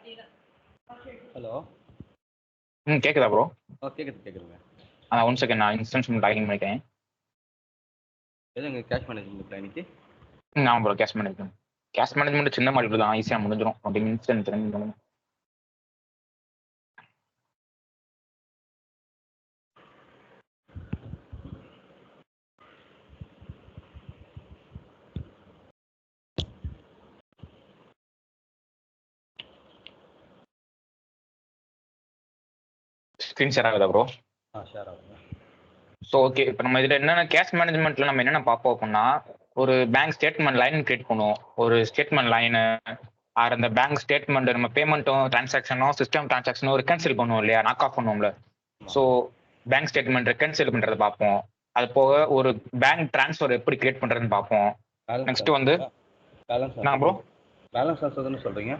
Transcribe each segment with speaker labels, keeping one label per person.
Speaker 1: Hello.
Speaker 2: கேக்குதா bro?
Speaker 1: கேக்குதுங்க.
Speaker 2: One second, நான் இன்ஸ்டன்ஸ் லாகின் பண்ணிக்கிறேன்.
Speaker 1: எதுங்க கேஷ் மேனேஜ்மெண்ட் இன்னைக்கு?
Speaker 2: ஆமாம் ப்ரோ, கேஷ் மேனேஜ்மெண்ட் சின்ன மாடல் தான், ஈஸியாக முடிஞ்சிடும். அப்படின்னு இன்ஸ்டன்ட் பண்ணுங்க. ஸ்க்ரீன் ஷேர் ஆகுதா ப்ரோ?
Speaker 1: ஷேர் ஆகுங்க.
Speaker 2: ஸோ ஓகே, இப்போ நம்ம இதில் என்னென்ன கேஷ் மேனேஜ்மெண்ட்டில் நம்ம என்னென்ன பார்ப்போம் அப்படின்னா, ஒரு பேங்க் ஸ்டேட்மெண்ட் லைன் கிரியேட் பண்ணுவோம். ஒரு ஸ்டேட்மெண்ட் லைனு ஆர் அந்த பேங்க் ஸ்டேட்மெண்ட் நம்ம பேமெண்ட்டும் டிரான்சாக்ஷனும் சிஸ்டம் டிரான்சாக்ஷனும் ரெக்கன்சில் பண்ணுவோம் இல்லையா, நாக் ஆஃப் பண்ணுவோம்ல. ஸோ பேங்க் ஸ்டேட்மெண்ட் ரெக்கன்சில் பண்ணுறதை பார்ப்போம். அது போக ஒரு பேங்க் டிரான்ஸ்ஃபர் எப்படி கிரியேட் பண்ணுறதுன்னு பார்ப்போம். நெக்ஸ்ட் வந்து
Speaker 1: பேலன்ஸ்
Speaker 2: ப்ரோ,
Speaker 1: பேலன்ஸ் ட்ரான்ஸ்ஃபர் சொல்றீங்க?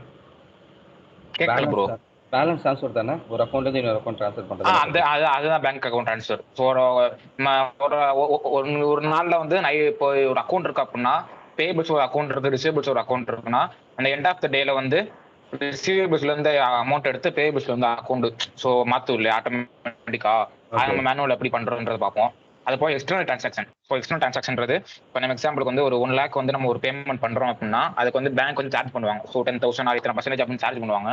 Speaker 2: கேட்கல ப்ரோ.
Speaker 1: பேலன்ஸ் ட்ரான்ஸ்ஃபர் தானே, ஒரு அக்கௌண்ட்ல இருந்து இன்னொரு அக்கௌண்ட் ட்ரான்ஸ்ஃபர் பண்றது.
Speaker 2: அதுதான் பேங்க் அக்கௌண்ட் ட்ரான்ஸ்ஃபர். ஸோ ஒரு நாள்ல வந்து நான் இப்போ ஒரு அக்கௌண்ட் இருக்கு அப்படின்னா, பேபிள்ஸ் ஒரு அக்கௌண்ட் இருக்கு, ரிசீவபிள்ஸ் ஒரு அக்கௌண்ட் இருக்குன்னா, அந்த எண்ட் ஆஃப் த டேல வந்து ரிசீவபிள்ஸ்ல இருந்து அமௌண்ட் எடுத்து பேபிள்ஸ்ல இருந்து அக்கௌண்ட் ஸோ மாத்தும் இல்லையா ஆட்டோமேட்டிக்கா. அது நம்ம மேனுவல் எப்படி பண்றோம்ன்றது பார்ப்போம். அது போய் எக்ஸ்டர்னல் ட்ரான்சாக்ஷன். ஸோ எக்ஸ்டர்னல் ட்ரான்சாக்ஷன்றது இப்போ நம்ம எக்ஸாம்பிளுக்கு வந்து ஒரு 1 lakh வந்து நம்ம ஒரு பேமெண்ட் பண்றோம் அப்படின்னா, அதுக்கு வந்து பேங்க் வந்து சார்ஜ் பண்ணுவாங்க. ஸோ 10,000 இத்தனை % அப்படின்னு சார்ஜ் பண்ணுவாங்க.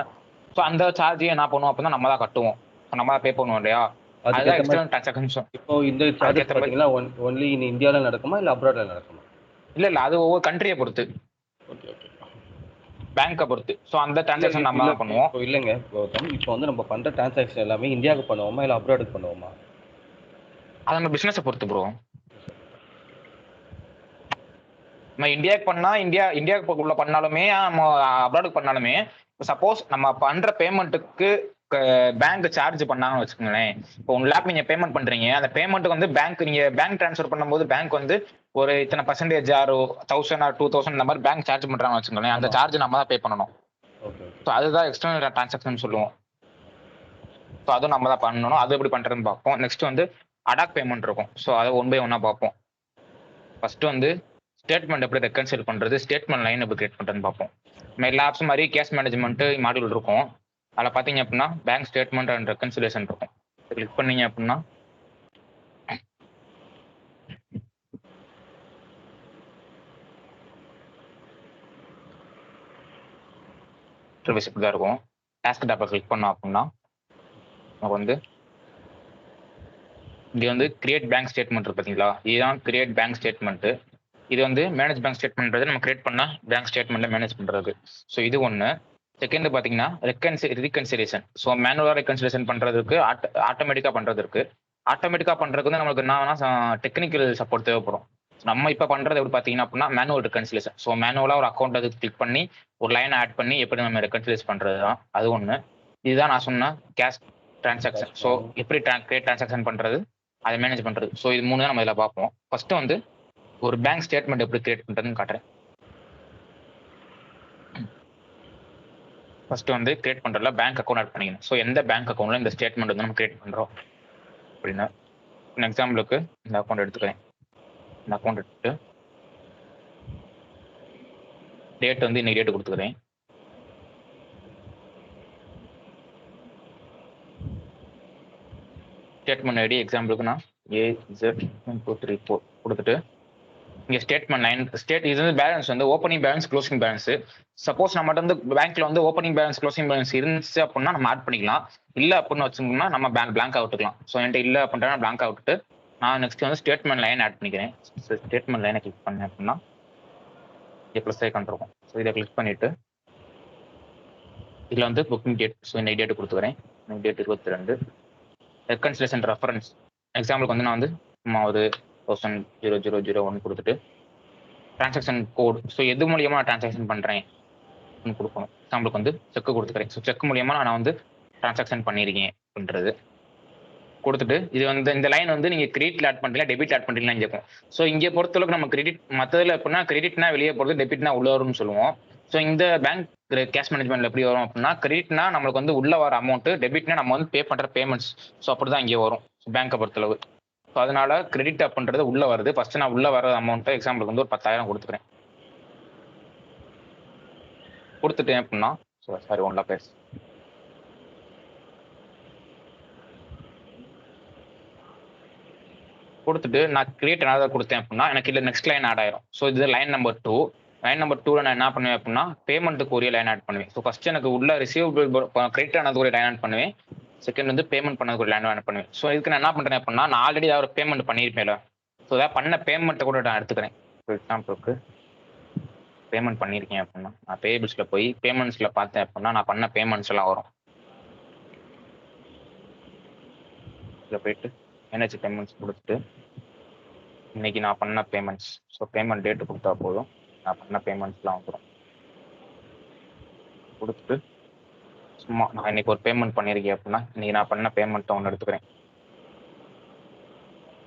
Speaker 2: ஸோ அந்த சார்ஜையும் என்ன பண்ணுவோம் அப்படின்னா நம்ம தான் கட்டுவோம். நம்ம தான் பே பண்ணுவோம் இல்லையா. அதுதான் எக்ஸ்டர்னல் ட்ரான்சாக்ஷன்.
Speaker 1: இப்போ இந்த சார்ஜஸ் பாத்தீங்கன்னா ஒன்லி இன் இந்தியால நடக்குமா இல்ல அப்ராட்ல நடக்குமா?
Speaker 2: இல்ல அது ஒவ்வொரு கண்ட்ரியை பொறுத்து, பேங்கை பொறுத்து. ஸோ அந்த டிரான்சாக்ஷன் நம்ம தான் பண்ணுவோம்.
Speaker 1: இப்போ இல்லைங்க கௌதம், இப்போ வந்து நம்ம பண்ற டிரான்சாக்ஷன் எல்லாமே இந்தியாவுக்கு பண்ணுவோமா இல்ல அப்ராடுக்கு பண்ணுவோமா?
Speaker 2: அது நம்ம பிசினஸை பொறுத்து ப்ரோ. நம்ம இந்தியாவுக்கு பண்ணா இந்தியாவுக்கு உள்ள பண்ணாலுமே, நம்ம அப்ராடுக்கு பண்ணாலுமே, சப்போஸ் நம்ம பண்ற பேமெண்ட்டுக்கு பேங்க் சார்ஜ் பண்ணாங்கன்னு வச்சுக்கோங்களேன். இப்போ 1 lakh நீங்க பேமெண்ட் பண்றீங்க, அந்த பேமெண்ட்டுக்கு வந்து நீங்க பேங்க் டிரான்ஸ்ஃபர் பண்ணும்போது பேங்க் வந்து ஒரு இத்தனை % ஆர் 1000 ஆர் 2000 இந்த மாதிரி பேங்க் சார்ஜ் பண்றாங்கன்னு வச்சுக்கோங்களேன். அந்த சார்ஜ் நம்ம தான் பே பண்ணணும். ஸோ அதுதான் எக்ஸ்டர்னல் டிரான்சாக்ஷன் சொல்லுவோம். ஸோ அதுவும் நம்ம தான் பண்ணணும். அது எப்படி பண்றதுன்னு பார்ப்போம். நெக்ஸ்ட் வந்து அடாக் பேமெண்ட் இருக்கும். ஸோ அதை 1 by 1 பார்ப்போம். ஃபர்ஸ்ட் வந்து ஸ்டேட்மெண்ட் எப்படி ரெக்கன்சில் பண்றது, ஸ்டேட்மெண்ட் லைன் எப்படி கிரியேட் பண்றதுன்னு பார்ப்போம். நம்ம எல்லா ஆப்ஸ் மாதிரி கேஷ் மேனேஜ்மெண்ட் மாடியூல் இருக்கும். அதில் பார்த்தீங்க அப்படின்னா பேங்க் ஸ்டேட்மெண்ட் அண்ட் ரெக்கன்சிலேஷன் இருக்கும். கிளிக் பண்ணீங்க அப்படின்னா இப்படி தான் இருக்கும். டாஸ்க் டாப்பை கிளிக் பண்ணோம் அப்படின்னா நமக்கு வந்து இது வந்து கிரியேட் பேங்க் ஸ்டேட்மெண்ட் இருக்கு பார்த்தீங்களா, இதுதான் கிரியேட் பேங்க் ஸ்டேட்மெண்ட். இது வந்து மேனேஜ் பேங்க் ஸ்டேட்மெண்ட் நம்ம கிரியேட் பண்ண பேங்க் ஸ்டேட்மெண்ட்ல மேனேஜ் பண்றது. ஸோ இது ஒன்று. செகண்ட் பார்த்தீங்கன்னா ரீகன்சிலேஷன். ஸோ மேனுவலாக ரெக்கன்சிலேஷன் பண்றதுக்கு ஆட்டோமேட்டிக்காக பண்றது இருக்கு. ஆட்டோமேட்டிக்காக பண்றதுக்கு வந்து நம்மளுக்கு என்ன டெக்னிக்கல் சப்போர்ட் தேவைப்படும். நம்ம இப்போ பண்றது எப்படி பார்த்தீங்கன்னா அப்படின்னா மேனுவல் ரெக்கன்சிலேஷன். ஸோ மேனுவலாக ஒரு அக்கௌண்ட் அது கிளிக் பண்ணி ஒரு லைன் ஆட் பண்ணி எப்படி நம்ம ரெக்கன்சிலேட் பண்றது தான் அது ஒன்று. இதுதான் நான் சொன்ன கேஷ் டிரான்சாக்ஷன். ஸோ எப்படி கிரியேட் டிரான்சாக்ஷன் பண்றது, அதை மேனேஜ் பண்றது. ஸோ இது 3 தான் நம்ம இதில் பார்ப்போம். ஃபர்ஸ்ட் வந்து ஒரு பேங்க் ஸ்டேட்மெண்ட் எப்படி கிரியேட் பண்றதுன்னு காட்டுறேன். ஃபர்ஸ்ட் வந்து கிரியேட் பண்றதுல பேங்க் அக்கௌண்ட் ஆட் பண்ணிக்கணும். ஸோ எந்த பேங்க் அக்கௌண்ட்ல இந்த ஸ்டேட்மெண்ட் வந்து நம்ம கிரியேட் பண்றோம் அப்படின்னா, எக்ஸாம்பிளுக்கு இந்த அக்கௌண்ட் எடுத்துக்கிறேன். இந்த அக்கௌண்ட் எடுத்துட்டு டேட் வந்து இன்னைக்கு டேட் கொடுத்துக்கிறேன். ஸ்டேட்மெண்ட் ஐடி எக்ஸாம்பிளுக்கு நான் AZ1234 கொடுத்துட்டு இங்க ஸ்டேட்மெண்ட் லைன் இது வந்து பேலன்ஸ் வந்து opening balance closing balance. Suppose நம்மகிட்ட வந்து பேங்க்ல வந்து ஓப்பனிங் பேலன்ஸ் க்ளோசிங் பேலன்ஸ் இருந்துச்சு அப்படின்னா நம்ம ஆட் பண்ணிக்கலாம். இல்லை அப்படின்னு வச்சுக்கோங்கன்னா நம்ம பிளாங்காக விட்டுக்கலாம். ஸோ என்கிட்ட இல்லை அப்படின்னா பிளாங்காக விட்டுட்டு நான் நெக்ஸ்ட் வந்து ஸ்டேட்மெண்ட் லைன் ஆட் பண்ணிக்கிறேன். ஸ்டேட்மெண்ட் லைனை கிளிக் பண்ணேன் அப்படின்னா ப்ளஸ் ஐக்கான் இருக்கும். ஸோ இதை கிளிக் பண்ணிட்டு இதில் வந்து புக்கிங் டேட். ஸோ இந்த டேட் கொடுத்துக்கிறேன். டேட் 22. ரெக்கன்சிலேஷன் ரெஃபரன்ஸ் எக்ஸாம்பிளுக்கு வந்து நான் வந்து ஒரு 1000,001 கொடுத்துட்டு டிரான்சாக்ஷன் கோட். ஸோ எது மூலியமா நான் டிரான்சாக்ஷன் பண்றேன் கொடுக்கணும். எக்ஸாம்பிளுக்கு வந்து செக் கொடுத்துக்கிறேன். ஸோ செக் மூலியமா நான் வந்து டிரான்சாக்ஷன் பண்ணிருக்கேன் அப்படின்றது கொடுத்துட்டு இது வந்து இந்த லைன் வந்து நீங்க கிரெடிட்ல ஆட் பண்றீங்களா டெபிட் ஆட் பண்றீங்களான்னு கேட்கும். ஸோ இங்கே பொறுத்தளவுக்கு நம்ம கிரெடிட் மற்றதுல எப்படின்னா கிரெடிட்னா வெளியே போகிறது, டெபிட்னா உள்ள வரும்னு சொல்லுவோம். ஸோ இந்த பேங்க் கேஷ் மேனேஜ்மெண்ட்ல எப்படி வரும் அப்படின்னா கிரெடிட்னா நம்மளுக்கு வந்து உள்ள வர அமௌண்ட், டெபிட்னா நம்ம வந்து பே பண்ற பேமெண்ட்ஸ். ஸோ அப்படிதான் இங்கே வரும் பேங்கை பொறுத்தளவு. ஸோ அதனால கிரெடிட் அப்படின்றது உள்ள வருது. ஃபர்ஸ்ட் நான் உள்ள வர அமௌண்ட்டை எக்ஸாம்பிளுக்கு வந்து ஒரு 10,000 கொடுத்துக்கிறேன். கொடுத்துட்டேன் அப்படின்னா சாரி 1 லேக் கொடுத்துட்டு நான் கிரியேட் another கொடுத்தேன் அப்படின்னா எனக்கு இல்லை நெக்ஸ்ட் லைன் ஆட் ஆயிரும். ஸோ இது லைன் நம்பர் 2. லைன் நம்பர் 2ல நான் என்ன பண்ணுவேன் அப்படின்னா பேமெண்ட்டுக்கு ஒரு லைன் ஆட் பண்ணுவேன். ஸோ ஃபர்ஸ்ட் எனக்கு உள்ள ரிசீவபிள் கிரெடிட் ஆனது ஒரு லைன் ஆட் பண்ணுவேன். செகண்ட் வந்து பேமெண்ட் பண்ணதுக்கு ஒரு லைன் ஆட் பண்ணுவேன். ஸோ இதுக்கு நான் என்ன பண்றேன் அப்படின்னா நான் ஆல்ரெடி ஒரு பேமெண்ட் பண்ணியிருப்பேன்ல. ஸோ ஏதாவது பண்ண பேமெண்ட்டை கூட நான் எடுத்துக்கிறேன். ஃபார் எக்ஸாம்பிளுக்கு பேமெண்ட் பண்ணியிருக்கேன் அப்படின்னா நான் பேபிள்ஸில் போய் பேமெண்ட்ஸில் பார்த்தேன் அப்படின்னா நான் பண்ண பேமெண்ட்ஸ் எல்லாம் வரும். இதில் போயிட்டு எனர்ஜி பேமெண்ட்ஸ் கொடுத்துட்டு இன்னைக்கு நான் பண்ண பேமெண்ட்ஸ், ஸோ பேமெண்ட் டேட்டு கொடுத்தா போதும், நான் பண்ண பேமெண்ட்ஸ்லாம் வந்துடும். கொடுத்துட்டு சும்மா நான் இன்னைக்கு ஒரு பேமெண்ட் பண்ணியிருக்கேன் அப்படின்னா இன்னைக்கு நான் பண்ண பேமெண்ட்டை ஒன்று எடுத்துக்கிறேன்.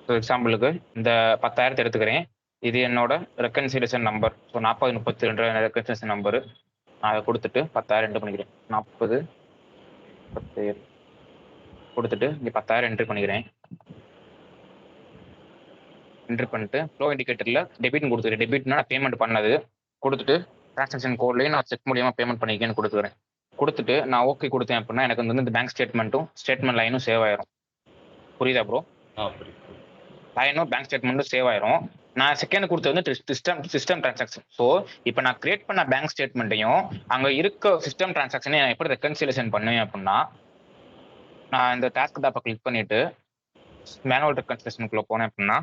Speaker 2: ஸோ எக்ஸாம்பிளுக்கு இந்த 10,000 எடுத்துக்கிறேன். இது என்னோட reconciliation number. So 4032 reconciliation number. நான் அதை கொடுத்துட்டு 10,000 என்ட்ரு பண்ணிக்கிறேன். 40 37 கொடுத்துட்டு இங்கே 10,000 என்ட்ரி பண்ணிக்கிறேன். என்ட்ரி பண்ணிட்டு ஃப்ளோ இண்டிகேட்டரில் டெபிட்னு கொடுத்துக்கிறேன். டெபிட்னா நான் பேமெண்ட் பண்ணது கொடுத்துட்டு டிரான்சாக்ஷன் கோட்லேயே நான் செக் மூலியமாக பேமெண்ட் பண்ணிக்கேன்னு கொடுத்துக்கிறேன். கொடுத்துட்டு நான் ஓகே கொடுத்தேன் அப்படின்னா எனக்கு வந்து இந்த பேங்க் ஸ்டேட்மெண்ட்டும் ஸ்டேட்மெண்ட் லைனும் சேவ் ஆயிரும். புரியுதா ப்ரோ? லைனும் பேங்க் ஸ்டேட்மெண்ட்டும் சேவ் ஆயிரும். நான் செகண்ட் கொடுத்தது வந்து சிஸ்டம் டிரான்சாக்ஷன். ஸோ இப்போ நான் கிரியேட் பண்ண பேங்க் ஸ்டேட்மெண்ட்டையும் அங்கே இருக்க சிஸ்டம் டிரான்சாக்ஷனை நான் எப்படி ரெக்கன்சிலேஷன் பண்ணுவேன் அப்படின்னா நான் இந்த டாஸ்க் டாப்பை கிளிக் பண்ணிட்டு மேனுவல் ரெக்கன்சிலேஷனுக்குள்ள போனேன் அப்படின்னா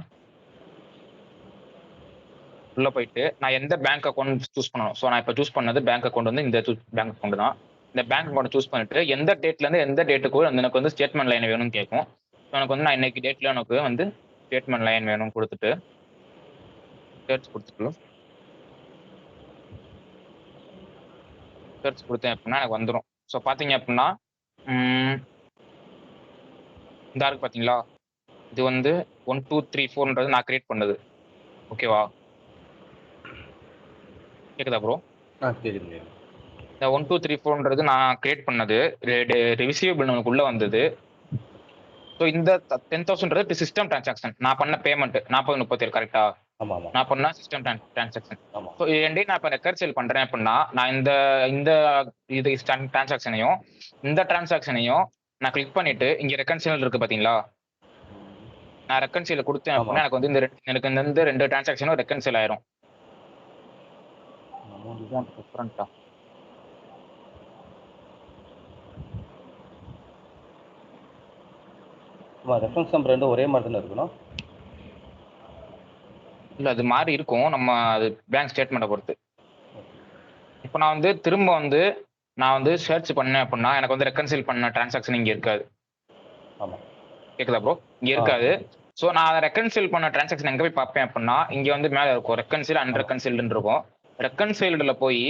Speaker 2: உள்ள போயிட்டு நான் எந்த பேங்க் அக்கௌண்ட் சூஸ் பண்ணணும். ஸோ நான் இப்போ சூஸ் பண்ணது பேங்க் அக்கௌண்ட் வந்து இந்த பேங்க் அக்கௌண்ட் தான். இந்த பேங்க் அக்கௌண்ட் சூஸ் பண்ணிட்டு எந்த டேட்ல இருந்து எந்த டேட்டுக்கு எனக்கு வந்து ஸ்டேட்மெண்ட் லைன் வேணும்னு கேட்கும். எனக்கு வந்து நான் இன்னைக்கு டேட்ல எனக்கு வந்து ஸ்டேட்மெண்ட் லைன் வேணும் கொடுத்துட்டு சர்ச் கொடுத்தேன் அப்படின்னா எனக்கு வந்துடும். ஸோ பார்த்தீங்க அப்படின்னா இந்த இருக்கு பார்த்தீங்களா, இது வந்து 1 2 3 4ன்றது நான் கிரியேட் பண்ணது. ஓகேவா? கேக்குதா ப்ரோ?
Speaker 1: கேக்குது.
Speaker 2: இந்த 1 2 3 4ன்றது நான் கிரியேட் பண்ணது. ரிசீவபிள் நமக்கு உள்ள வந்தது. ஸோ இந்த 10,000ன்றது சிஸ்டம் டிரான்சாக்ஷன். நான் பண்ண பேமெண்ட் 4037 கரெக்டா? நான் பண்ண சிஸ்டம் டிரான்சாக்ஷன். ஸோ இது ரெண்டையும் நான் இப்போ ரெக்கன்சைல் பண்றேன் அப்படின்னா நான் இந்த இது டிரான்சாக்ஷனையும் இந்த டிரான்சாக்ஷனையும் நான் கிளிக் பண்ணிட்டு இங்க ரெக்கன்சைல் இருக்கு பாத்தீங்களா, நான் ரெக்கன்சைல் கொடுத்தேன் அப்படின்னா எனக்கு வந்து எனக்கு இந்த 2 டிரான்சாக்ஷனும் ரெக்கன்சைல் ஆயிரும். டிஃபரெண்டா
Speaker 1: ரெஃபரன்ஸ் நம்பர் ரெண்டும் ஒரே மாதிரி தானே இருக்கணும்?
Speaker 2: இல்ல அது மாதிரி இருக்கும், நம்ம அது பேங்க் ஸ்டேட்மெண்ட்டை பொறுத்து. இப்போ நான் வந்து திரும்ப வந்து நான் வந்து சர்ச் பண்ணேன் அப்படின்னா எனக்கு வந்து ரெக்கன்சைல் பண்ண டிரான்சாக்ஷன் இங்க இருக்காது. கேக்குதா ப்ரோ? இங்க இருக்காது. ஸோ நான் அதை ரெக்கன்சைல் பண்ண டிரான்சாக்ஷன் எங்க போய் பார்ப்பேன் அப்படின்னா இங்க வந்து மேல இருக்கும் ரெக்கன்சைல் அன்ரெக்கன்சைல்டுன்னு இருக்கும். ரெக்கன்சைல்டுல போய்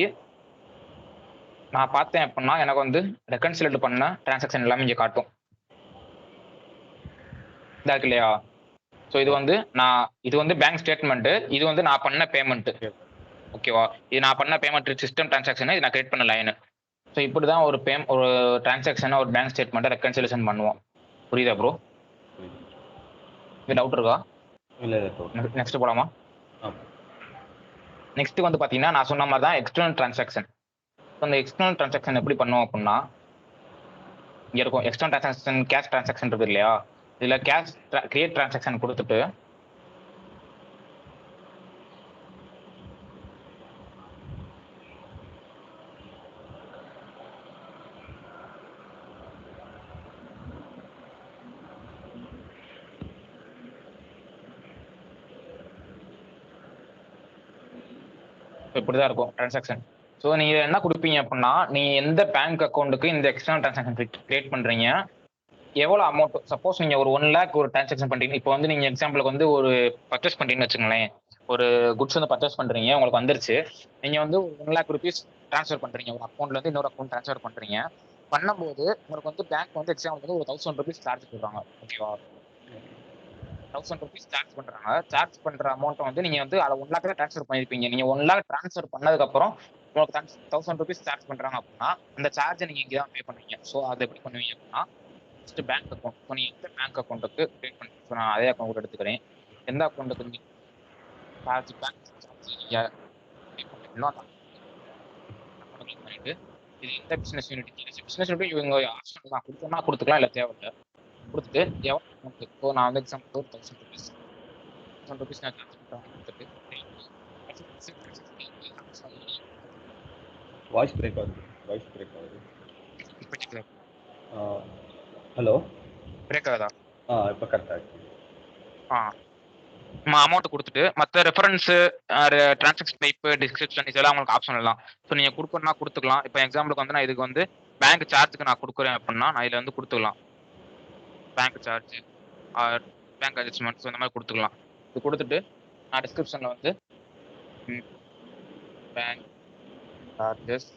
Speaker 2: நான் பார்த்தேன் அப்படின்னா எனக்கு வந்து ரெக்கன்சைல்டு பண்ண டிரான்சாக்ஷன் எல்லாமே இங்க காட்டும். இதா இருக்கு இல்லையா? ஸோ இது வந்து பேங்க் ஸ்டேட்மெண்ட், இது வந்து நான் பண்ண பேமெண்ட். ஓகேவா? இது நான் பண்ண பேமெண்ட் சிஸ்டம் டிரான்சாக்ஷன், இது நான் கிரியேட் பண்ண லைன். ஸோ இப்படிதான் ஒரு டிரான்சாக்ஷனை ஒரு பேங்க் ஸ்டேட்மெண்ட்டை ரெக்கன்சிலேஷன் பண்ணுவோம். புரியுதா ப்ரோ? டவுட் இருக்கா?
Speaker 1: இல்லை.
Speaker 2: நெக்ஸ்ட் போலாமா? நெக்ஸ்ட் வந்து பாத்தீங்கன்னா நான் சொன்ன மாதிரி தான் எக்ஸ்டர்னல் டிரான்சாக்ஷன். அந்த எக்ஸ்டர்னல் டிரான்சாக்ஷன் எப்படி பண்ணுவோம் அப்படின்னா இங்க இருக்கும் எக்ஸ்டர்னல் டிரான்சாக்ஷன், கேஷ் டிரான்சாக்ஷன் இருக்கு இல்லையா, இதுல கேஷ் கிரியேட் டிரான்சாக்ஷன் கொடுத்துட்டு இப்படிதான் இருக்கும் டிரான்சாக்ஷன். ஸோ நீங்க என்ன கொடுப்பீங்க அப்படின்னா நீங்க எந்த பேங்க் அக்கௌண்ட்டுக்கு இந்த எக்ஸ்டர்னல் டிரான்சாக்ஷன் கிரியேட் பண்றீங்க, எவ்வளவு அமௌண்ட், சப்போஸ் நீங்க ஒரு 1 lakh ஒரு டிரான்சாக்ஷன் பண்றீங்க. இப்போ வந்து நீங்க எக்ஸாம்பிளுக்கு வந்து ஒரு பர்ச்சேஸ் பண்றீங்கன்னு வச்சுக்கோங்களேன், ஒரு குட்ஸ் வந்து பர்ச்சேஸ் பண்றீங்க, உங்களுக்கு வந்துருச்சு. நீங்க வந்து 1 lakh rupees ட்ரான்ஸ்ஃபர் பண்றீங்க, ஒரு அக்கௌண்ட்ல இருந்து இன்னொரு அக்கௌண்ட் ட்ரான்ஸ்ஃபர் பண்றீங்க. பண்ணும்போது உங்களுக்கு வந்து பேங்க் வந்து எக்ஸாம்பிள் வந்து ஒரு 1000 rupees சார்ஜ் பண்ணுறாங்க. ஓகேவா? 1000 rupees சார்ஜ் பண்றாங்க. சார்ஜ் பண்ற அமௌண்ட் வந்து நீங்க வந்து அதை 1 lakh ட்ரான்ஸ்ஃபர் பண்ணிருப்பீங்க. நீங்க 1 lakh ட்ரான்ஸ்ஃபர் பண்ணதுக்கு அப்புறம் உங்களுக்கு 1000 rupees சார்ஜ் பண்றாங்க அப்படின்னா அந்த சார்ஜை நீங்க இங்க தான் பே பண்ணுவீங்க. ஸோ அதை எப்படி பண்ணுவீங்க அப்படின்னா ஃபர்ஸ்ட் பேங்க் அக்கௌண்ட். ஸோ நீங்க எந்த பேங்க் அக்கௌண்ட்டுக்கு கிரியேட் பண்ணி, ஸோ நான் அதே அக்கௌண்ட் எடுத்துக்கிறேன். எந்த அக்கௌண்ட்டுக்கு நீங்க சார்ஜ் பேங்க் சார்ஜ் நீங்க பே பண்றீங்களோ அந்த அக்கௌண்ட் கிளிக் பண்ணிட்டு இது எந்த பிசினஸ் யூனிட் பிசினஸ் யூனிட் இவங்க ஆப்ஷன் தான் கொடுத்தோம்னா கொடுத்துக்கலாம், இல்லை தேவையில்லை கொடுத்துட்டு எவ்வளோ அமௌண்ட் இப்போ நான் வந்து எக்ஸாம்பிள் ஒரு 1000 rupees நான் சார்ஜ் பண்ணுறேன் கொடுத்துட்டு
Speaker 1: வாய்ஸ் பிரேக் ஆகுது.
Speaker 2: இப்போ
Speaker 1: ஹலோ.
Speaker 2: பிரேக் ஆகுதா?
Speaker 1: இப்போ கரெக்டாக இருக்கு.
Speaker 2: அமௌண்ட் கொடுத்துட்டு மற்ற ரெஃபரன்ஸு டிரான்சாக்ஷன் டைப்பு டிஸ்கிரிப்ஷன் இதெல்லாம் உங்களுக்கு ஆப்ஷன் எல்லாம். ஸோ நீங்கள் கொடுக்கணும்னா கொடுத்துக்கலாம். இப்போ எக்ஸாம்பிளுக்கு வந்து நான் இதுக்கு வந்து பேங்க் சார்ஜுக்கு நான் கொடுக்குறேன் அப்படின்னா நான் இதில் வந்து கொடுத்துக்கலாம். பேங்க் சார்ஜ் பேங்க் அட்ஜஸ்ட்மெண்ட்ஸ் இந்த மாதிரி கொடுத்துக்கலாம். இது கொடுத்துட்டு நான் டிஸ்கிரிப்ஷனில் வந்து பேங்க் சார்ஜஸ்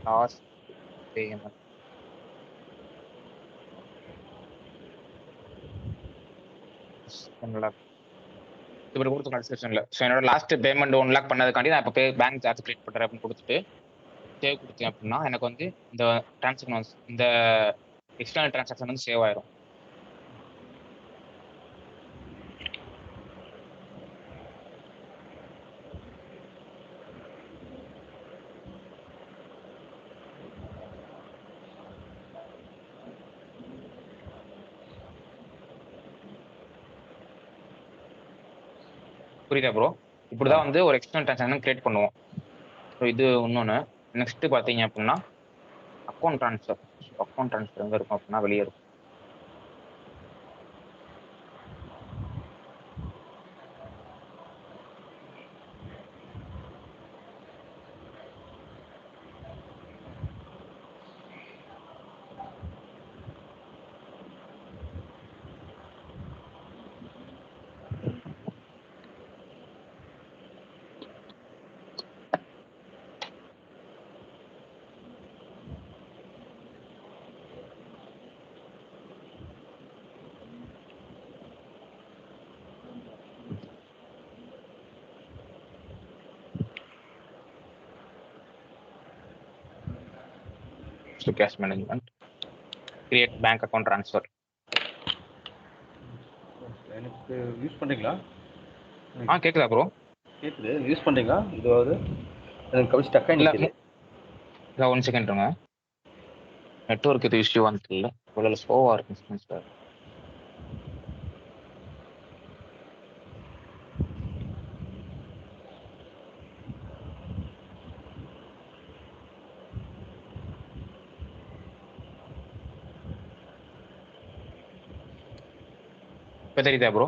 Speaker 2: லாஸ்ட் பேமெண்ட் இப்படி கொடுத்துக்கலாம் டிஸ்கிரிப்ஷனில். ஸோ என்னோட லாஸ்ட் பேமெண்ட் 1 lakh பண்ணதுக்காண்டி நான் இப்போ பேங்க் சார்ஜ் கிரியேட் பண்ணுறேன் அப்படின்னு கொடுத்துட்டு சேவ் கொடுத்தேன் அப்படின்னா எனக்கு வந்து இந்த டிரான்சாக்ஷன் இந்த எக்ஸ்டர்னல் டிரான்சாக்ஷன் வந்து சேவ் ஆயிரும். புரியுதா ப்ரோ? இப்படிதான் வந்து ஒரு எக்ஸ்டர்னல் டிரான்சாக்ஷன் கிரியேட் பண்ணுவோம். ஸோ இது இன்னொன்று. நெக்ஸ்ட் பார்த்தீங்க அப்படின்னா அக்கௌண்ட் ட்ரான்ஸ்ஃபர். அக்கௌண்ட் ட்ரான்ஸ்ஃபர் எங்கே இருக்கும் அப்படின்னா வெளியே இருக்கும். Cash management create bank account transfer.
Speaker 1: எனக்கு யூஸ் பண்ணுறீங்களா?
Speaker 2: கேட்குதா ப்ரோ?
Speaker 1: கேட்குது. யூஸ் பண்ணுறீங்களா? இதுவாவது எனக்கு கவி ஸ்டக்
Speaker 2: இல்லை
Speaker 1: ஆகிடுது.
Speaker 2: இல்லை 1 செகண்ட்ங்க. நெட்ஒர்க் இது இஷ்யூ வந்து இல்லை, இவ்வளோ ஸ்லோவாக இருக்குங்க சார். இப்போ தெரியுதா ப்ரோ?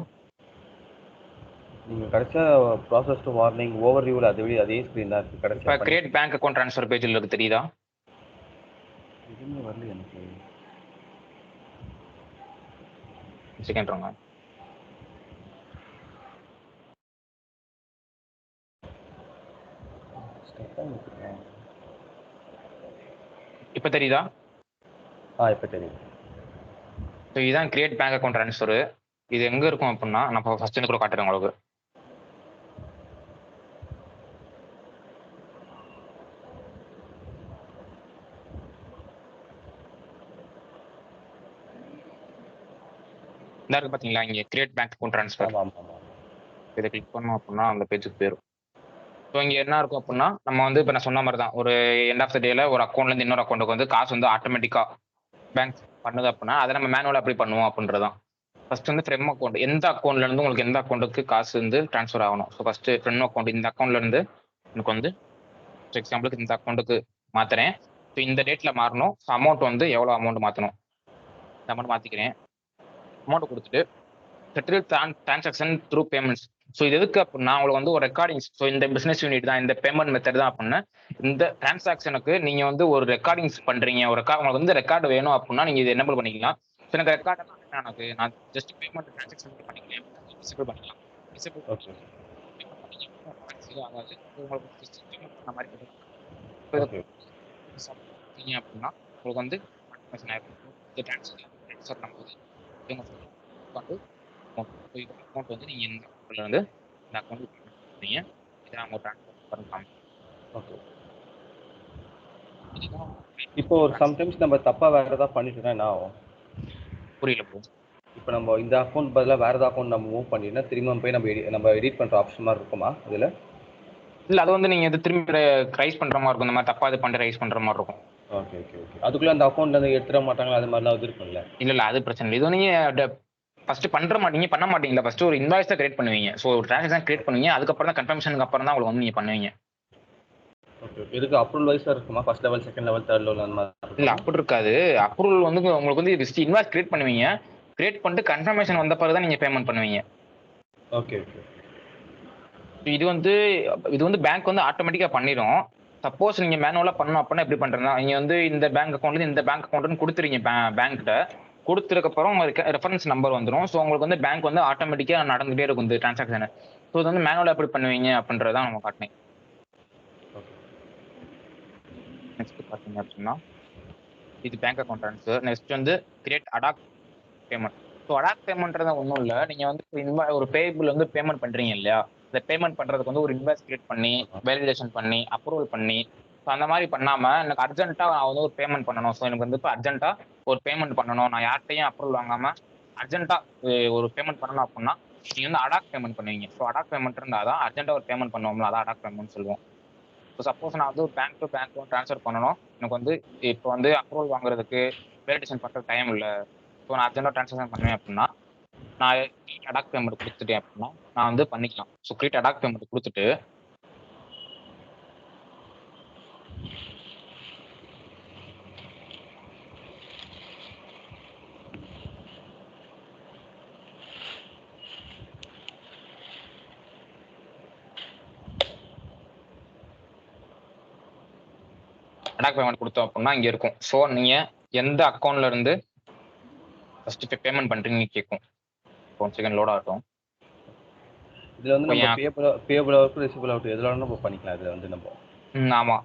Speaker 1: நீங்கள் கடைசியாக ப்ராசஸ் டு வார்னிங் ஓவர் வியூவில் அதே ஸ்க்ரீன் தான் இருக்குது.
Speaker 2: இப்போ
Speaker 1: கடைசியாக
Speaker 2: கிரியேட் பேங்க் அக்கௌண்ட் ட்ரான்ஸ்ஃபர் பேஜில் இருக்கு, தெரியுதா?
Speaker 1: எதுவுமே வரல எனக்கு.
Speaker 2: செகண்ட்ங்க. இப்போ தெரியுதா?
Speaker 1: இப்போ தெரியும்.
Speaker 2: ஸோ இதுதான் கிரியேட் பேங்க் அக்கௌண்ட் ட்ரான்ஸ்ஃபர். இது எங்கே இருக்கும் அப்படின்னா நான் ஃபர்ஸ்ட் கூட காட்டுறேன் உங்களுக்கு. இந்த இருக்கு பார்த்தீங்களா இங்கே கிரியேட் பேங்க் அக்கௌண்ட் ட்ரான்ஸ்ஃபர். இதை கிளிக் பண்ணோம் அப்படின்னா அந்த பேஜுக்கு போயிடும். ஸோ இங்கே என்ன இருக்கும் அப்படின்னா நம்ம வந்து இப்போ நான் சொன்ன மாதிரி தான் ஒரு எண்ட் ஆஃப் த டேல ஒரு அக்கௌண்ட்லேருந்து இன்னொரு அக்கௌண்ட்டுக்கு வந்து காசு வந்து ஆட்டோமேட்டிக்காக பேங்க் பண்ணுது அப்படின்னா அதை நம்ம மேனுவலாக எப்படி பண்ணுவோம் அப்படின்றதான். ஃபர்ஸ்ட் வந்து ஃப்ரெம் அக்கௌண்ட், எந்த அக்கௌண்ட்லேருந்து உங்களுக்கு எந்த அக்கௌண்ட்டுக்கு காசு வந்து ட்ரான்ஸ்ஃபர் ஆகணும். ஸோ ஃபர்ஸ்ட் ஃப்ரெம் அக்கௌண்ட், இந்த அக்கௌண்ட்லேருந்து எனக்கு வந்து எக்ஸாம்பிளுக்கு இந்த அக்கௌண்ட்டுக்கு மாற்றுறேன். ஸோ இந்த டேட்டில் மாறணும். ஸோ அமௌண்ட் வந்து எவ்வளோ அமௌண்ட் மாற்றணும், இந்த அமௌண்ட் மாற்றிக்கிறேன். அமௌண்ட் கொடுத்துட்டு settle transaction through payments. So இது எதுக்கு அப்படின்னா உங்களுக்கு வந்து ஒரு ரெக்கார்டிங்ஸ். ஸோ இந்த பிசினஸ் யூனிட் தான், இந்த பேமெண்ட் மெத்தட் தான் அப்படின்னா இந்த டிரான்சாக்ஷனுக்கு நீங்க வந்து ஒரு ரெக்கார்டிங்ஸ் பண்றீங்க, ஒரு உங்களுக்கு வந்து ரெக்கார்டு வேணும் அப்படின்னா நீங்க இது என்னபிள் பண்ணிக்கலாம். ஸோ எனக்கு ரெக்கார்டு எனக்கு நான் ஜஸ்ட் பேமெண்ட் டிரான்சாக்ஷன் பண்ணிக்கிறேன், டிசேபிள் பண்ணிக்கலாம். டிசேபிள் ஆகாது உங்களுக்கு மாதிரி அப்படின்னா உங்களுக்கு வந்து ட்ரான்ஸ்ஃபர் பண்ணும்போது அமௌண்ட் வந்து நீங்க இந்த அக்கௌண்ட்ல இருந்து இந்த அக்கௌண்ட்டுக்கு பண்ணுவீங்க. இதான் அமௌண்ட் ட்ரான்ஸ்ஃபர் பண்ணலாம்.
Speaker 1: ஓகே. இப்போ ஒரு சம்டைம்ஸ் நம்ம தப்பா வேற ஏதாவது பண்ணிட்டோம்னா என்ன ஆகும்?
Speaker 2: புரியல ப்ரோ.
Speaker 1: இப்போ நம்ம இந்த அக்கௌண்ட் பதிலாக வேறு ஏதாவது அக்கௌண்ட் நம்ம மூவ் பண்ணினா திரும்ப போய் நம்ம எடிட் பண்ணுற ஆப்ஷன் மாதிரி இருக்குமா அதில்?
Speaker 2: இல்ல அது வந்து நீங்க இது திரும்பி ரைஸ் பண்ற மாதிரி இருக்கும். இந்த மாதிரி தப்பா இது பண்ணி ரைஸ் பண்ற மாதிரி இருக்கும்.
Speaker 1: Okay okay okay. அதுக்குள்ளே அந்த அக்கௌண்ட்லேருந்து எடுத்துட மாட்டாங்களா, அது மாதிரிலாம் இது இருக்கும்ல?
Speaker 2: இல்ல அது பிரச்சனை இல்லை. இது நீங்க ஃபர்ஸ்ட் பண்ண மாட்டீங்களா? ஃபர்ஸ்ட் ஒரு இன்வாய்ஸ் தான் கிரியேட் பண்ணுவீங்க. ஸோ ஒரு டிரான்சாக்ஷன் கிரியேட் பண்ணுவீங்க. அதுக்கப்புறம் தான் கன்ஃபர்மேஷனுக்கு அப்புறம் தான் உங்களுக்கு வந்து நீங்க பண்ணுவீங்க.
Speaker 1: Okay okay. இதுக்கு அப்ரூவல் வைஸாக இருக்குமா? First level, second level, third level அந்த மாதிரி
Speaker 2: இல்ல
Speaker 1: இருக்குமா?
Speaker 2: அப்படி இருக்காது. அப்ரூவல் வந்து உங்களுக்கு வந்து ஃபர்ஸ்ட் இன்வாய்ஸ் கிரியேட் பண்ணுவீங்க. கிரியேட் பண்ணிட்டு கன்ஃபர்மேஷன் வந்த பிறகு தான் நீங்க பேமெண்ட் பண்ணுவீங்க.
Speaker 1: Okay okay.
Speaker 2: இது வந்து பேங்க் வந்து ஆட்டோமேட்டிக்கா பண்ணிரும். சப்போஸ் நீங்க மேனுவலா பண்ணணும் அப்படின்னா எப்படி பண்றதுன்னா, நீங்க வந்து இந்த பேங்க் அக்கவுண்ட்ல இருந்து இந்த பேங்க் அக்கவுண்ட்னு குடுத்துறீங்க பேங்க்ட்ட. குடுத்ததுக்கு அப்புறம் உங்களுக்கு ரெஃபரன்ஸ் நம்பர் வந்துரும். சோ உங்களுக்கு வந்து பேங்க் வந்து ஆட்டோமேட்டிக்கா நடந்துட்டே இருக்கும் இந்த டிரான்சாக்ஷன். சோ இது வந்து மேனுவலா எப்படி பண்ணுவீங்க அப்படின்றத தான் நம்ம காட்டினேன்.
Speaker 1: ஓகே.
Speaker 2: நெக்ஸ்ட் பாத்தீங்க அப்படின்னா, இது பேங்க் அக்கவுண்ட் ட்ரான்ஸ்ஃபர். நெக்ஸ்ட் வந்து create ad hoc payment. So adopt பேமெண்ட்றது ஒண்ணும் இல்ல. நீங்க வந்து ஒரு பேயபிள் வந்து பேமெண்ட் பண்றீங்க இல்லையா? இந்த பேமெண்ட் பண்றதுக்கு வந்து ஒரு இன்வாய்ஸ் கிரியேட் பண்ணி,
Speaker 1: ஆமா.
Speaker 2: வேலிடேஷன் பண்ணி, அப்ரூவல் பண்ணி, ஸோ அந்த மாரி பண்ணாம, எனக்கு அர்ஜென்ட்டா நான் வந்து ஒரு பேமெண்ட் பண்ணணும். ஸோ எனக்கு வந்து இப்ப அர்ஜென்ட்டா ஒரு பேமெண்ட் பண்ணணும். நான் யார்ட்டயும் அப்ரூவல் வாங்காம அர்ஜென்ட்டா ஒரு பேமெண்ட் பண்ணணும் அப்புட்ன்னா, நீங்க வந்து அடாக் பேமெண்ட் பண்ணுவீங்க. ஸோ அடாக் பேமெண்ட் இருந்தா தான் அர்ஜென்ட்டா ஒரு பேமெண்ட் பண்ணுவோம்ல, அதான் அடாக் பேமெண்ட்னு சொல்லுவோம். ஸோ சப்போஸ் நான் வந்து பேங்க் டு பேங்க் ட்ரான்ஸ்ஃபர் பண்ணணும். எனக்கு வந்து இப்ப வந்து அப்ரூவல் வாங்குறதுக்கு, வேலிடேஷன் பண்றதுக்கு டைம் இல்ல. ஸோ நான் அர்ஜென்ட்டா ட்ரான்சாக்ஷன் பண்ணுவேன் அப்புட்ன்னா, நான் கிரெடிட் அடாக் பேமெண்ட் குடுத்துட்டேன் அப்டின்னா, நான் வந்து பண்ணிக்கலாம். ஸோ கிரெடிட் அடாக் பேமெண்ட் குடுத்துட்டு, அடாக் பேமெண்ட் குடுத்தோம் அப்டின்னா இங்க இருக்கும். ஸோ நீங்க எந்த அக்கவுண்ட்ல இருந்து ஃபர்ஸ்ட் பேமெண்ட் பண்றீங்கன்னு கேட்கும். ஒன் செகண்ட் லோட் ஆகட்டும்.
Speaker 1: இதில் வந்து
Speaker 2: இப்போ
Speaker 1: நம்ம பேபிள் ஆகட்டும், ரிசிபிள் ஆகட்டும், எதுல வேணாலும் நம்ம பண்ணிக்கலாம். இதில் வந்து நம்ம
Speaker 2: ஆமா.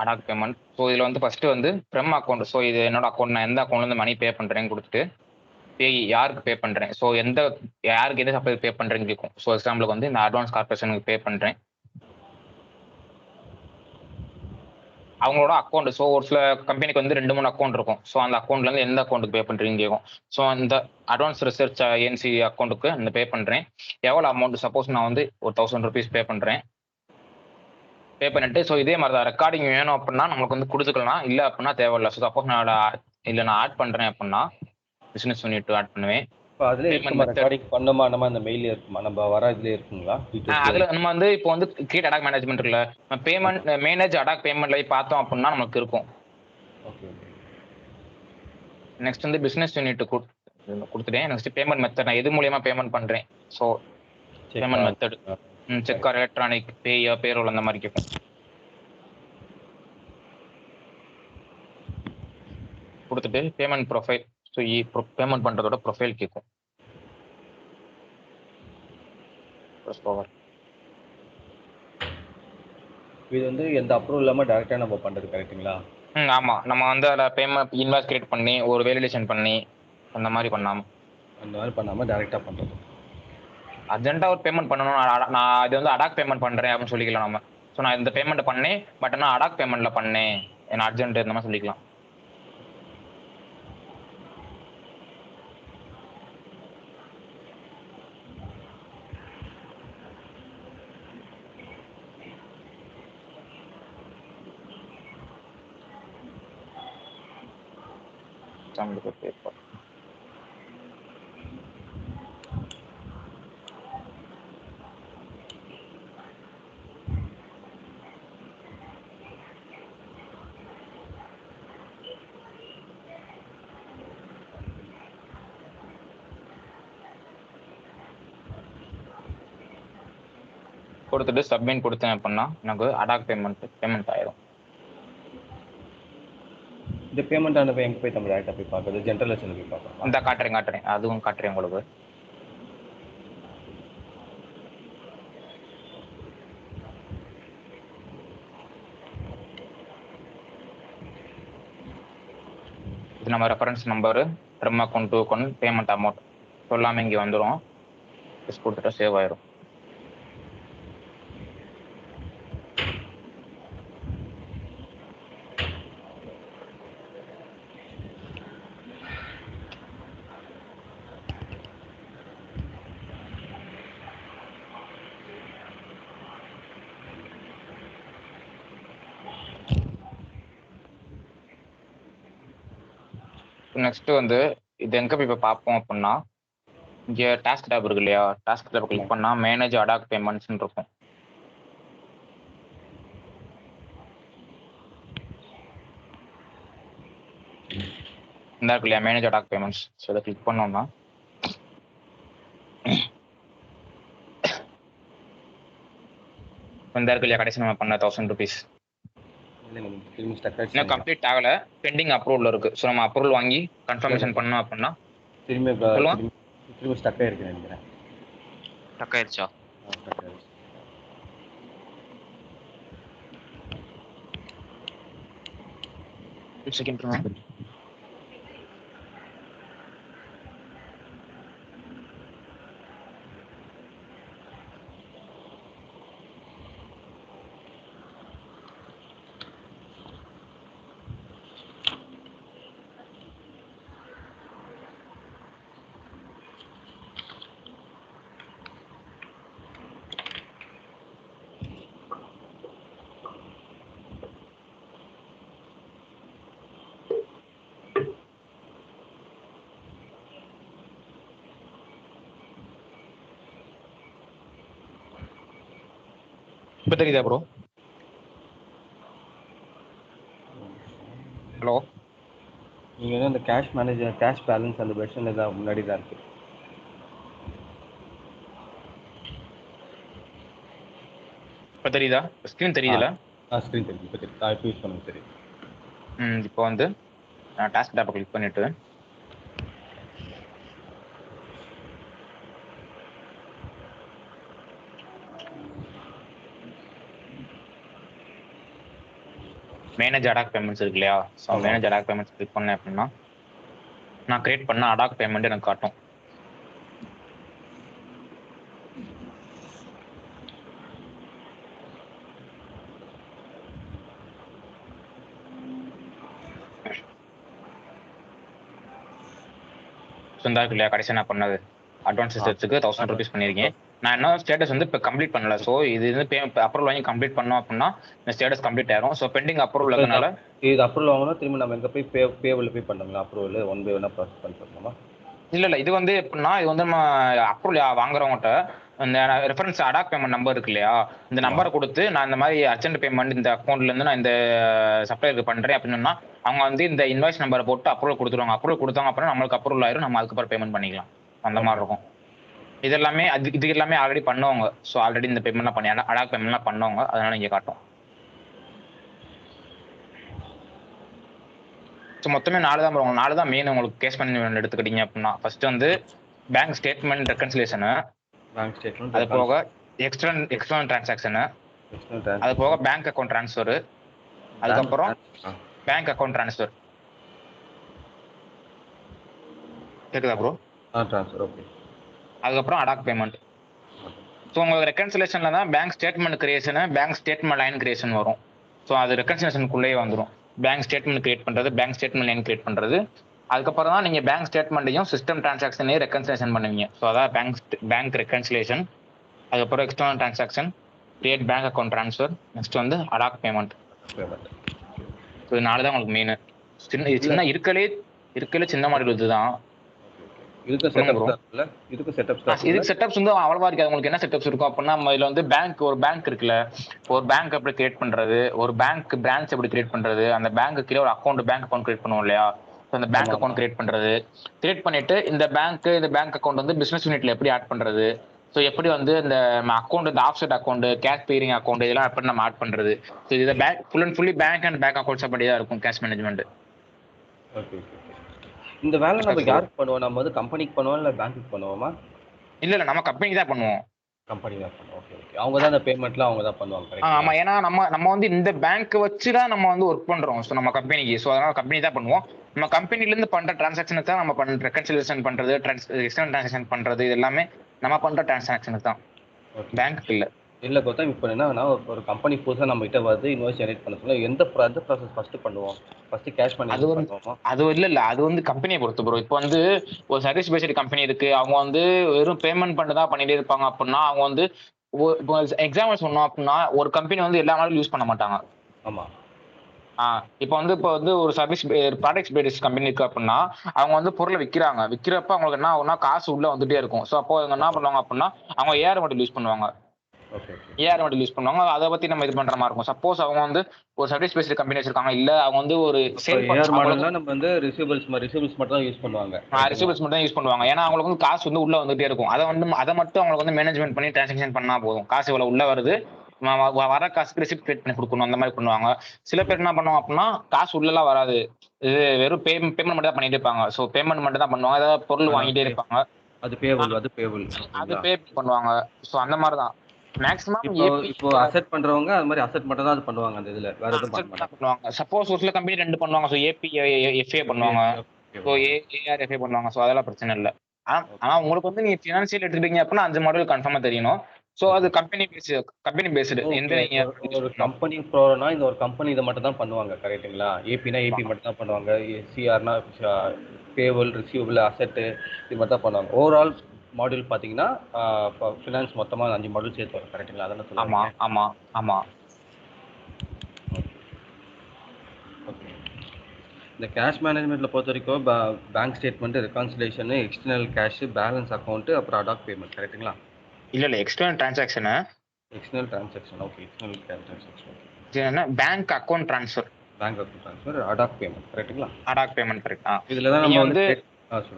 Speaker 2: Attack payment. ஸோ இதுல வந்து ஃபர்ஸ்ட் வந்து ஃப்ரம் அக்கவுண்ட். ஸோ இது என்னோட அக்கவுண்ட். நான் எந்த அக்கவுண்ட்ல இருந்து மணி பே பண்றேன்னு குடுத்துட்டு, யாருக்கு பே பண்றேன். ஸோ யாருக்கு எந்த சப்ளை பே பண்றேன்னு கேட்கும். ஸோ எக்ஸாம்பிளுக்கு வந்து இந்த அட்வான்ஸ் கார்ப்பரேஷனுக்கு பே பண்றேன். அவங்களோட அக்கவுண்ட். ஸோ ஒரு சில கம்பெனிக்கு வந்து 2, 3 அக்கவுண்ட் இருக்கும். ஸோ அந்த அக்கவுண்ட்ல இருந்து எந்த அக்கவுண்ட்டுக்கு பே பண்றீங்கன்னு கேட்கும். ஸோ அந்த அட்வான்ஸ் ரிசர்ச் ஏஜென்சி அக்கவுண்ட்டுக்கு இந்த பே பண்றேன். எவ்வளவு அமௌண்ட்? சப்போஸ் நான் வந்து ஒரு ₹1000 பே பண்றேன். பே பண்ணிட்டு ஸோ இதே மாதிரி தான் ரெக்கார்டிங் வேணும் அப்படின்னா நமக்கு வந்து கொடுத்துக்கலாம். இல்ல அப்படின்னா தேவையில்ல. ஸோ சப்போஸ் நான் ஆட் பண்றேன் அப்படின்னா பிசினஸ் யூனிட் ஆட் பண்ணுவேன்.
Speaker 1: இப்போ அதிலே
Speaker 2: பேமெண்ட்
Speaker 1: இருக்குமா,
Speaker 2: மெத்தட்.
Speaker 1: ரெக்கார்டிங் பண்ணோமா நம்ம அந்த மெயிலே இருக்குமா, நம்ம வர இதுலேயே இருக்குங்களா டீட்டெயில்ஸ்?
Speaker 2: அதுல நம்ம வந்து இப்போ வந்து கிரியேட் அடாக் மேனேஜ்மெண்ட் இருக்குல்ல, பேமெண்ட் மேனேஜ் அடாக் பேமெண்ட்ல பார்த்தோம் அப்படின்னா நமக்கு இருக்கும்.
Speaker 1: Okay okay.
Speaker 2: நெக்ஸ்ட் வந்து பிசினஸ் யூனிட் கொடுத்துட்டேன். Next payment method. நான் எது மூலியமா பேமெண்ட் பண்றேன். ஸோ
Speaker 1: செக்கா?
Speaker 2: Payment method check or electronic payroll அந்த மாதிரி கேட்கும். கொடுத்துட்டு பேமெண்ட் ப்ரொஃபைல். ஸோ பேமெண்ட் பண்றதோட ப்ரொஃபைல் கேட்கும். ஓவர்.
Speaker 1: இது வந்து எந்த அப்ரூவல் இல்லாமல் டேரெக்டாக நம்ம பண்ணுறது கரெக்ட்டுங்களா?
Speaker 2: ஆமா. நம்ம வந்து அதில் பேமெண்ட் இன்வாய்ஸ் கிரியேட் பண்ணி ஒரு வேலிடேஷன் பண்ணி அந்த மாதிரி பண்ணாம
Speaker 1: அந்த மாதிரி பண்ணாமல் டேரெக்டாக பண்ணுறது.
Speaker 2: அர்ஜென்ட்டா ஒரு பேமெண்ட் பண்ணணும். நான் இது வந்து அடாக் பேமெண்ட் பண்றேன் அப்படின்னு சொல்லிக்கலாம் நம்ம. ஸோ நான் இந்த பேமெண்ட் பண்ணேன். பட் நான் அடாக் பேமெண்ட்ல பண்ணேன். ஏன்னா அர்ஜென்ட் இந்த மாதிரி சொல்லிக்கலாம். எக்ஸாம்பிளுக்கு பேப்பர் கொடுத்துட்டு சப்மிட் கொடுத்தேன் அப்படின்னா எனக்கு அடாக் பேமெண்ட் ஆயிரும்.
Speaker 1: இந்த பேமெண்ட் ஆனப்போ எங்கே போய் நம்ம டேரெக்டாக போய் பார்க்குறது? ஜென்ரல் லெசனில் போய் பார்க்கலாம்.
Speaker 2: இந்த காட்டுறேன். அதுவும் காட்டுறேன் உங்களுக்கு. இது நம்ம reference number, from account to account, payment amount சொல்லாம இங்கே வந்துடும். கொடுத்துட்டா சேவ் ஆயிரும். நெக்ஸ்ட் வந்து இது எங்க போய் இப்ப பார்ப்போம் அப்படின்னா, இங்க டாஸ்க் டேப் இருக்கு இல்லையா, டாஸ்க் டேப் கிளிக் பண்ணா மேனேஜ் அடாக் பேமெண்ட்ஸ் இருக்கும். இந்த இருக்கு இல்லையா மேனேஜ் அடாக் பேமெண்ட்ஸ். ஸோ இதை கிளிக் பண்ணோம்னா இந்த இருக்கு இல்லையா கடைசி நம்ம பண்ண 1000 rupees இன்னும் கம்ப்ளீட் ஆகல, பெண்டிங் அப்ரூவல் இருக்கு. ஸோ நம்ம அப்ரூவல் வாங்கி கன்ஃபர்மேஷன் பண்ணோம் அப்படின்னா
Speaker 1: திரும்பி ஸ்டக் ஆயிருக்கு நினைக்கிறேன்.
Speaker 2: ஸ்டக் ஆயிடுச்சா? செகண்ட் இப்போ தெரியுதா ப்ரோ? ஹலோ,
Speaker 1: நீங்க வந்து அந்த கேஷ் மேனேஜர் கேஷ் பேலன்ஸ் அந்த வெர்ஷன்ல தான் முன்னாடி தான் இருக்கு.
Speaker 2: இப்போ தெரியுதா? ஸ்க்ரீன் தெரியுதுல?
Speaker 1: ஸ்க்ரீன் தெரியுது. இப்போ தெரியுது. இப்போ யூஸ் பண்ணுங்க தெரியுது.
Speaker 2: இப்போ வந்து நான் டாஸ்க் டேப்பை கிளிக் பண்ணிட்டு மேனேஜ் அடாக் பேமெண்ட்ஸ் இருக்கு இல்லையா, so manage attack payments click பண்ணேன் அப்படின்னா நான் கிரியேட் பண்ண அடாக் பேமெண்ட் எனக்கு காட்டும். இந்த இருக்கு இல்லையா கடைசி நான் பண்ணது அட்வான்ஸ் சிஸ்டத்துக்கு 1000 rupees பண்ணியிருக்கேன். நான் என்ன ஸ்டேட்டஸ் வந்து இப்போ கம்ப்ளீட் பண்ணல. ஸோ இது வந்து அப்ரூவல் வாங்கி கம்ப்ளீட் பண்ணோம் அப்படின்னா இந்த ஸ்டேட்டஸ் கம்ப்ளீட் ஆயிரும். ஸோ பெண்டிங் அப்ரூவல் இருக்கனால
Speaker 1: இது அப்ரூவல் வாங்கணும். திரும்ப நம்ம எங்க போய் பேபிள் போய் பண்ணுங்களா அப்ரூவல் ஒன் பை ஒன்னா ப்ராசஸ் பண்ணிட்டோமா?
Speaker 2: இல்ல இது வந்து எப்படின்னா, இது வந்து நம்ம அப்ரூவல் வாங்குறவங்ககிட்ட இந்த ரெஃபரன்ஸ் அடாக் பேமெண்ட் நம்பர் இருக்கு இல்லையா, இந்த நம்பரை கொடுத்து நான் இந்த மாதிரி அர்ஜென்ட் பேமெண்ட் இந்த அக்கௌண்ட்ல இருந்து நான் இந்த சப்ளைக்கு பண்றேன் அப்படின்னா அவங்க வந்து இந்த இன்வாய்ஸ் நம்பரை போட்டு அப்ரூவல் கொடுத்துருவாங்க. அப்ரூவல் கொடுத்தாங்க அப்புறம் நம்மளுக்கு அப்ரூவல் ஆயிரும், நம்ம அதுக்கப்புறம் பேமெண்ட் பண்ணிக்கலாம். அந்த மாதிரி இருக்கும். இது எல்லாமே இது எல்லாமே ஆல்ரெடி பண்ணுவாங்க. ஸோ ஆல்ரெடி இந்த பேமெண்ட்லாம் பண்ணி அடாக் பேமெண்ட்லாம் பண்ணுவாங்க, அதனால இங்கே காட்டும். ஸோ மொத்தமே 4 தான் வரும். 4 தான் மெயின் உங்களுக்கு கேஷ் மேனேஜ்மெண்ட் எடுத்துக்கிட்டீங்க அப்படின்னா. ஃபர்ஸ்ட் வந்து பேங்க் ஸ்டேட்மெண்ட் ரெக்கன்சிலேஷனு, அது போக எக்ஸ்டர்னல் டிரான்சாக்ஷனு, அது போக பேங்க் அக்கௌண்ட் ட்ரான்ஸ்ஃபர், அதுக்கப்புறம் பேங்க் அக்கௌண்ட் ட்ரான்ஸ்ஃபர். கேக்குதா ப்ரோ?
Speaker 1: Transfer okay.
Speaker 2: அதுக்கப்புறம் அடாக் பேமெண்ட். ஸோ உங்களுக்கு ரெக்கன்சிலேஷன்ல தான் bank statement creation, bank statement line creation வரும். ஸோ அது ரெக்கன்சிலேஷனுக்குள்ளேயே வந்துடும். பேங்க் ஸ்டேட்மெண்ட் கிரியேட் பண்றது, பேங்க் ஸ்டேட்மெண்ட் லைன் கிரியேட் பண்றது, அதுக்கப்புறம் தான் நீங்க பேங்க் ஸ்டேட்மெண்ட்டையும் சிஸ்டம் டிரான்சாக்ஷனையும் ரெக்கன்சிலேஷன் பண்ணுவீங்க. ஸோ அதான் பேங்க் ரெக்கன்சிலேஷன். அதுக்கப்புறம் external transaction, create bank account transfer, next வந்து அடாக் பேமெண்ட். ஸோ இது 4 தான் உங்களுக்கு மெயின். சின்ன இருக்கலே சின்ன மாடல் இதுதான். இதுக்கு செட்டப்ஸ் வந்து அவ்வளவா இருக்காது. உங்களுக்கு என்ன செட்டப்ஸ் இருக்கும் அப்படின்னா, இதுல வந்து ஒரு பேங்க் இருக்குல்ல, ஒரு பேங்க் எப்படி கிரியேட் பண்றது, ஒரு பேங்க் பிரான்ச் எப்படி கிரியேட் பண்றது, அந்த பேங்க் கீழே ஒரு பேங்க் அக்கௌண்ட் கிரியேட் பண்ணுவோம் இல்லையா, அந்த பேங்க் அக்கௌண்ட் கிரியேட் பண்றது, கிரியேட் பண்ணிட்டு இந்த பேங்க் அக்கௌண்ட் வந்து பிசினஸ் யூனிட்ல எப்படி ஆட் பண்றது, ஸோ எப்படி வந்து இந்த அக்கௌண்ட், இந்த offset account, cash bearing account, இதெல்லாம் எப்படி நம்ம ஆட் பண்றது. ஸோ இதை full and fully bank and bank accounts அப்படி தான் இருக்கும் கேஷ் மேனேஜ்மெண்ட்.
Speaker 1: இந்த வேலை நம்ம யாருக்கு பண்ணுவோம்? நம்ம வந்து கம்பெனிக்கு பண்ணுவோம் இல்ல பேங்க்குக்கு பண்ணுவோமா?
Speaker 2: இல்ல நம்ம கம்பெனிக்கு தான் பண்ணுவோம்.
Speaker 1: கம்பெனி தான் பண்ணுவோம். Okay okay. அவங்க தான் அந்த பேமெண்ட்லாம் அவங்க தான் பண்ணுவாங்க.
Speaker 2: ஆமா, ஏன்னா நம்ம வந்து இந்த பேங்க் வச்சு தான் நம்ம வந்து ஒர்க் பண்றோம். ஸோ நம்ம கம்பெனிக்கு, ஸோ அதனால கம்பெனி தான் பண்ணுவோம். நம்ம கம்பெனில இருந்து பண்ற டிரான்சாக்ஷனுக்கு தான் நம்ம பண்ற ரெக்கன்சிலேஷன் பண்றது, எக்ஸ்டர்னல் டிரான்சாக்ஷன் பண்றது, இது எல்லாமே நம்ம பண்ற டிரான்சாக்ஷனுக்கு தான், பேங்க் இல்ல.
Speaker 1: இல்ல கௌதம், இப்போ என்னன்னா ஒரு கம்பெனி புதுசா நம்ம கிட்ட வந்து இன்வாய்ஸ் ஜெனரேட் பண்ண சொல்ல எந்த ப்ராசஸ் ஃபர்ஸ்ட் பண்ணுவோம்? ஃபர்ஸ்ட் கேஷ் மேனேஜ்மென்ட் பண்ணுவோமா?
Speaker 2: அது வந்து கம்பெனியை பொறுத்து ப்ரோ. இப்போ வந்து ஒரு சர்வீஸ் பேஸ்டு கம்பெனி இருக்கு, அவங்க வந்து வெறும் பேமெண்ட் பண்ணி தான் பண்ணிட்டே இருப்பாங்க அப்படின்னா அவங்க வந்து எக்ஸாம்பிள் சொன்னோம் அப்படின்னா ஒரு கம்பெனி வந்து எல்லா நாளும் யூஸ் பண்ண மாட்டாங்க.
Speaker 1: ஆமா.
Speaker 2: இப்போ வந்து ஒரு சர்வீஸ் ப்ராடக்ட்ஸ் பேஸ்ட் கம்பெனி இருக்கு அப்படின்னா அவங்க வந்து பொருளை விற்கிறப்ப அவங்களுக்கு என்ன ஆகும்னா காசு உள்ள வந்துட்டே இருக்கும். ஸோ அப்போ அவங்க என்ன பண்ணுவாங்க அப்படின்னா அவங்க ஏஆர் மாடல் யூஸ் பண்ணுவாங்க. ஏஆர் மாடல் யூஸ் பண்ணுவாங்க. அதை பத்தி நம்ம இது பண்ற மாதிரி இருக்கும். சப்போஸ் அவங்க வந்து ஒரு சர்வீஸ் பேஸ்ட் கம்பெனி வச்சிருக்காங்க, இல்ல அவங்க வந்து ஒரு
Speaker 1: ஏஆர் மாடல்ல நம்ம வந்து ரிசீவபிள்ஸ் மட்டும் தான் யூஸ் பண்ணுவாங்க.
Speaker 2: ரிசீவபிள்ஸ் மட்டும் தான் யூஸ் பண்ணுவாங்க. ஏன்னா அவங்களுக்கு வந்து காசு வந்து உள்ள வந்துட்டே இருக்கும். அதை மட்டும் அவங்களுக்கு வந்து மேனேஜ்மெண்ட் பண்ணி டிரான்சாக்ஷன் பண்ணா போதும். காசு இவ்வளவு உள்ள வருது, வர காசுக்கு ரிசிப்ட் கிரியேட் பண்ணி கொடுக்கணும், அந்த மாதிரி பண்ணுவாங்க. சில பேர் என்ன பண்ணுவாங்க அப்படின்னா காசு உள்ளலாம் வராது, இது வெறும் பேமெண்ட் மட்டும் தான் பண்ணிட்டு இருப்பாங்க. ஸோ பேமெண்ட் மட்டும் தான் பண்ணுவாங்க. ஏதாவது பொருள் வாங்கிட்டே இருப்பாங்க,
Speaker 1: அது பேபிள்
Speaker 2: பே பண்ணுவாங்க. ஸோ அந்த மாதிரி தான் மேக்ஸிமம்
Speaker 1: இப்போ அசெட் பண்றவங்க அது மாதிரி அசெட் மட்டும் தான் அது பண்ணுவாங்க. அந்த இதுல வேற எதுவும் பண்ண மாட்டாங்க.
Speaker 2: பண்ணுவாங்க. சப்போஸ் ஒரு சில கம்பெனி 2 பண்ணுவாங்க. ஸோ ஏபி எஃப்ஏ பண்ணுவாங்க, ஸோ ஏஆர்எஃப்ஏ பண்ணுவாங்க. ஸோ அதெல்லாம் பிரச்சனை இல்லை. ஆனா உங்களுக்கு வந்து நீங்க ஃபினான்சியல் எடுத்துக்கிட்டீங்க அப்படின்னா 5 மாடல் கன்ஃபார்மா தெரியணும். ஸோ அது கம்பெனி பேஸ்டு. எந்த
Speaker 1: ஒரு கம்பெனி ப்ரோனா இந்த ஒரு கம்பெனி இதை மட்டும் தான் பண்ணுவாங்க, கரெக்ட்டுங்களா? ஏபினா ஏபி மட்டும் தான் பண்ணுவாங்க, சிஆர்னா பேவல், ரிசீவபிள், அசெட் இது மட்டும் தான் பண்ணுவாங்க. ஓவரால் மாடியூல் பார்த்தீங்கன்னா ஃபினான்ஸ் மொத்தமாக 5 மாடியூல் சேர்த்து வரும், கரெக்ட்டுங்களா? அதான சொல்லுவாங்க.
Speaker 2: ஆமா.
Speaker 1: ஓகே. இந்த கேஷ் மேனேஜ்மெண்ட்ல பொறுத்த வரைக்கும் bank statement, reconciliation, external cash, balance account, அப்புறம் அடாக் பேமெண்ட், கரெக்ட்டுங்களா?
Speaker 2: இல்ல external transaction.
Speaker 1: Okay. External transaction okay.
Speaker 2: என்ன bank account transfer,
Speaker 1: ad hoc payment, கரெக்ட்டுங்களா?
Speaker 2: Ad hoc payment correct.
Speaker 1: இதுல தான் நம்ம வந்து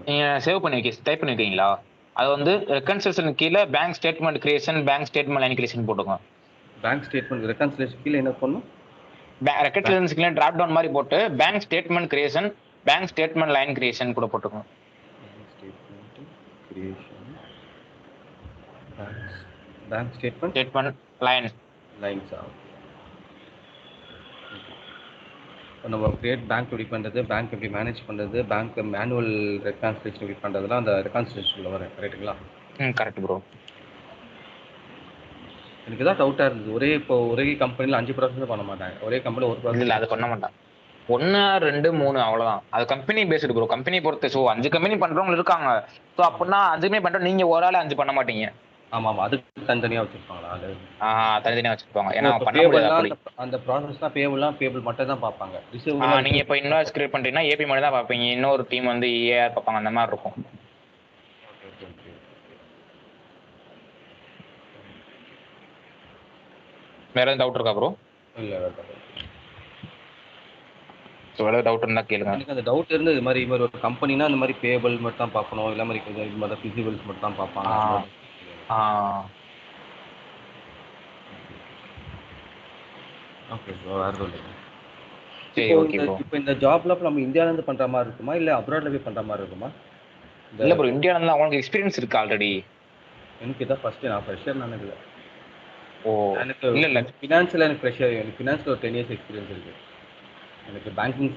Speaker 2: நீங்க சேவ் பண்ணி டைப் பண்ணி வைக்கிறீங்களா? அது வந்து ரெகன்சிலேஷன் கீழே bank statement creation, bank statement line creation போட்டுங்க.
Speaker 1: பேங்க் ஸ்டேட்மெண்ட் ரெகன்சிலேஷன் கீழே என்ன பண்ணணும்?
Speaker 2: ரெகன்சிலேஷன் கீழே டிராப் டவுன் மாதிரி போட்டு bank statement creation, bank statement line creation கூட போட்டுங்க.
Speaker 1: பேங்க் ஸ்டேட்மெண்ட் லைன்ஸ் நம்ம கிரியேட் பேங்க் எப்படி பண்ணுறது, பேங்க் எப்படி மேனேஜ் பண்ணுறது, பேங்க் மேனுவல் ரெகான்சிலேஷன் எப்படி பண்ணுறதுலாம் அந்த ரெகான்சிலேஷனில் வரும், கரெக்ட்டுங்களா?
Speaker 2: Correct bro.
Speaker 1: எனக்கு தான் டவுட்டாக இருந்தது. ஒரே கம்பெனியில் 5 ப்ராசஸ் பண்ண மாட்டாங்க, ஒரே கம்பெனியில் ஒரு ப்ராசஸ்
Speaker 2: இல்லை, அது பண்ண மாட்டாங்க. 1, 2, 3 அவ்வளோதான். அது கம்பெனி பேஸ்டு ப்ரோ, கம்பெனி பொறுத்து. ஸோ 5 கம்பெனி பண்ணுறவங்க இருக்காங்க. ஸோ அப்படின்னா 5மே பண்ணுறோம், நீங்கள் ஒரு ஆள் 5 பண்ண மாட்டீங்க.
Speaker 1: ஆமாம், அதுக்கு தனித்தனியாக வச்சுருப்பாங்களா? அது
Speaker 2: தனித்தனியாக வச்சுருப்பாங்க. ஏன்னா பண்ண முடியாது.
Speaker 1: அந்த ப்ராசஸ்லாம் பேபிள் மட்டும் தான் பார்ப்பாங்க.
Speaker 2: நீங்கள் இப்போ இன்வாய்ஸ் கிரியேட் பண்ணுறீங்கன்னா ஏபி மட்டும் தான் பார்ப்பீங்க, இன்னொரு டீம் வந்து ஏஆர் பார்ப்பாங்க, அந்த மாதிரி இருக்கும். வேற எதுவும் டவுட் இருக்கா ப்ரோ?
Speaker 1: இல்லை,
Speaker 2: வேற டவுட் இருந்தா கேளுங்க.
Speaker 1: எனக்கு அந்த டவுட் இருந்து இது மாதிரி ஒரு கம்பெனினா இந்த மாதிரி பேபிள் மட்டும் தான் பார்க்கணும், இல்லை மாதிரி இது மாதிரி ஃபிசிபிள்ஸ் மட்டும் தான் பார்ப்பாங்க. ஓகே ப்ரோ, வேற இல்லை. இப்போ இந்த ஜாப்ல நம்ம இந்தியால இருந்து பண்ற மாதிரி இருக்குமா, இல்ல அப்ராட்ல போய் பண்ற மாதிரி இருக்குமா?
Speaker 2: இல்ல ப்ரோ, இந்தியால இருந்து உங்களுக்கு எக்ஸ்பீரியன்ஸ் இருக்கு ஆல்ரெடி.
Speaker 1: எனக்கு இதான் ஃபர்ஸ்ட், நான் ஃப்ரெஷர் நான் இல்ல.
Speaker 2: ஓ
Speaker 1: எனக்கு இல்ல ஃபினான்ஸ்ல எனக்கு ஃப்ரெஷர், எனக்கு ஃபினான்ஸ்ல ஒரு 10 இயர்ஸ் எக்ஸ்பீரியன்ஸ் இருக்கு. எனக்கு பேங்கிங்